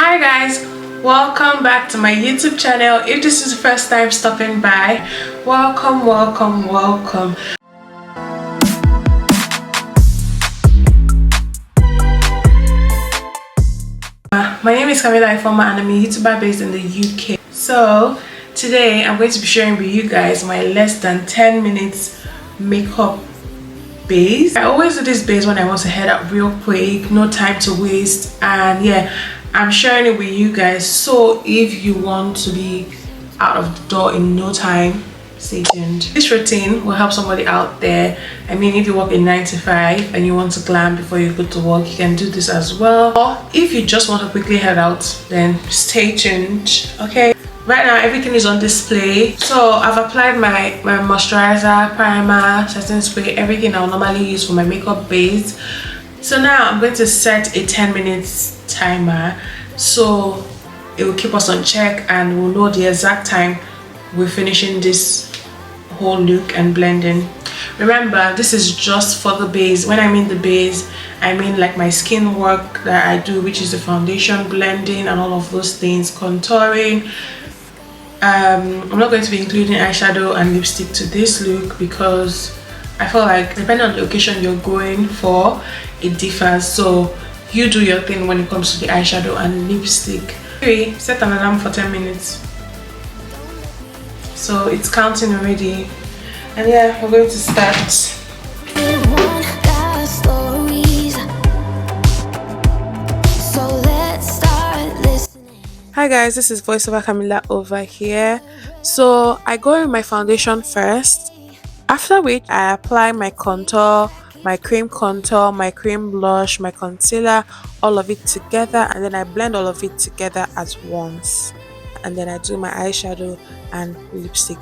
Hi guys, welcome back to my YouTube channel. If this is the first time stopping by, welcome. My name is Camilla Ifoma and I'm a YouTuber based in the UK. So today I'm going to be sharing with you guys my less than 10 minutes makeup base. I always do this base when I want to head out real quick, no time to waste, and yeah, I'm sharing it with you guys. So if you want to be out of the door in no time, stay tuned. This routine will help somebody out there. I mean, if you work in 9 to 5 and you want to glam before you go to work, you can do this as well. Or if you just want to quickly head out, then stay tuned. Okay, right now everything is on display. So I've applied my moisturizer, primer, setting spray, everything I'll normally use for my makeup base. So now I'm going to set a 10 minutes timer, so it will keep us on check and we'll know the exact time we're finishing this whole look and blending. Remember, this is just for the base. When I mean the base, I mean like my skin work that I do, which is the foundation, blending and all of those things, contouring. I'm not going to be including eyeshadow and lipstick to this look because I feel like depending on the occasion you're going for, it differs. So you do your thing when it comes to the eyeshadow and lipstick. Anyway, set an alarm for 10 minutes. So it's counting already. And yeah, we're going to start. Hi guys, this is voiceover Camilla over here. So I go in my foundation first, after which I apply my contour, my cream contour, my cream blush, my concealer, all of it together, and then I blend all of it together at once, and then I do my eyeshadow and lipstick.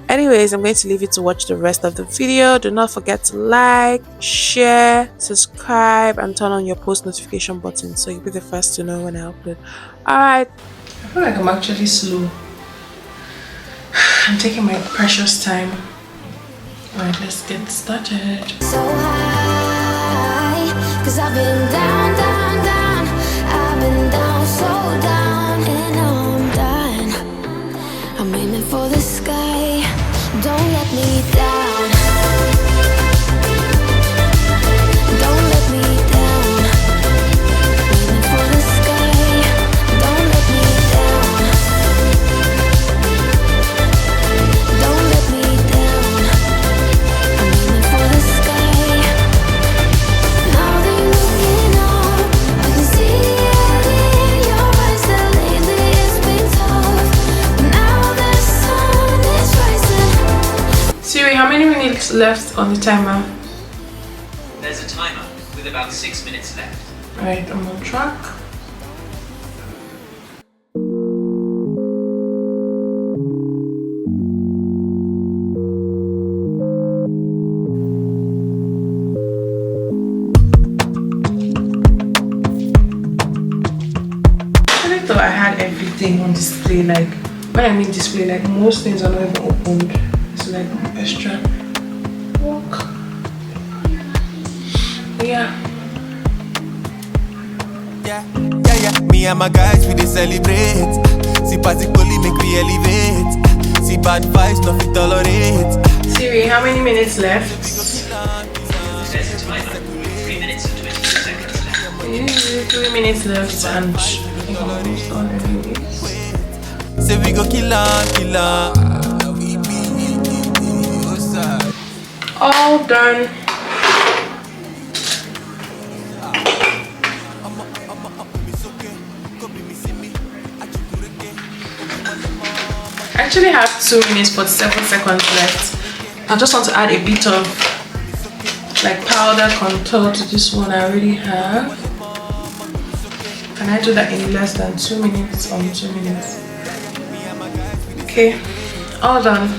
Anyways, I'm going to leave you to watch the rest of the video. Do not forget to like, share, subscribe, and turn on your post notification button so you'll be the first to know when I upload. Alright, I feel like I'm actually slow. I'm taking my precious time. Alright, let's get started. So high, 'cause I've been down, I've been down, so down, and now I'm done. I'm aiming for the sky, don't let me down. Don't let me down. Aiming for the sky, don't let me down. Don't let me down. I'm aiming for the sky. Now they're looking up, I can see it in your eyes that lately it's been tough. Now the sun is rising. Siri, how many minutes left on the timer? There's a timer with about 6 minutes left. Right, I'm on track. I thought I had everything on display. Like, when I mean display, like most things are not even opened. It's like extra work. Yeah. Yeah. Me and my guys, we dey celebrate. See particularly make we elevate. See bad vibes, nothing tolerate. Siri, how many minutes left? There's a timer, 3 minutes and 22 seconds left. 3 minutes left and almost on every. Say we go killer. All done. I actually have 2 minutes 47 seconds left. I just want to add a bit of like powder contour to this one I already have. Can I do that in less than 2 minutes or 2 minutes? Okay, all done.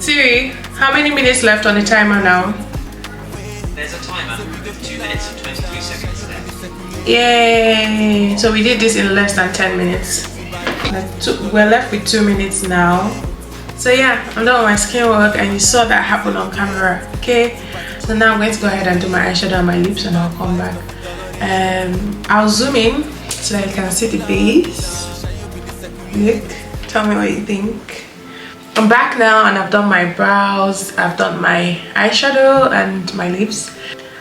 Siri, how many minutes left on the timer now? There's a timer with 2 minutes and 23 seconds left. Yay! So we did this in less than 10 minutes. We're left with 2 minutes now. So yeah, I'm done with my skin work and you saw that happen on camera. Okay, so now I'm going to go ahead and do my eyeshadow on my lips and I'll come back. I'll zoom in so that you can see the base. Look, tell me what you think. I'm back now and I've done my brows, I've done my eyeshadow and my lips.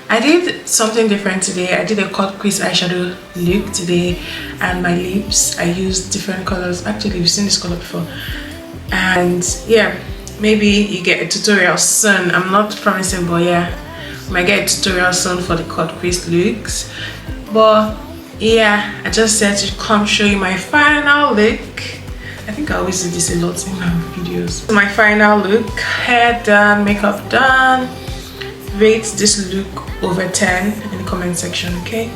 I did something different today. I did a cut crease eyeshadow look today, and my lips I used different colors. Actually, you've seen this color before. And yeah, maybe you get a tutorial soon. I'm not promising, but yeah, I might get a tutorial soon for the cut crease looks. But yeah, I just said to come show you my final look. I think I always do this a lot in my videos. My final look, hair done, makeup done. Rate this look over 10 in the comment section, okay?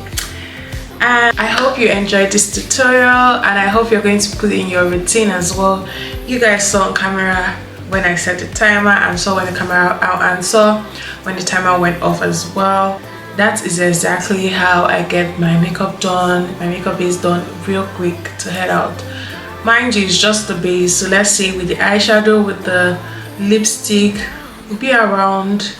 And I hope you enjoyed this tutorial, and I hope you're going to put it in your routine as well. You guys saw on camera when I set the timer, and saw when the camera out, and saw when the timer went off as well. That is exactly how I get my makeup done. My makeup is done real quick to head out. Mind you, it's just the base. So let's say with the eyeshadow, with the lipstick, it'll be around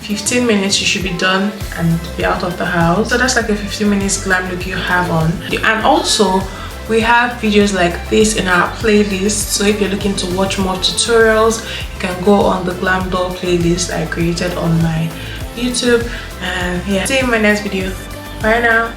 15 minutes. You should be done and be out of the house. So that's like a 15 minutes glam look you have on. And also we have videos like this in our playlist, so if you're looking to watch more tutorials, you can go on the glam doll playlist I created on my YouTube. And yeah, see you in my next video. Bye now.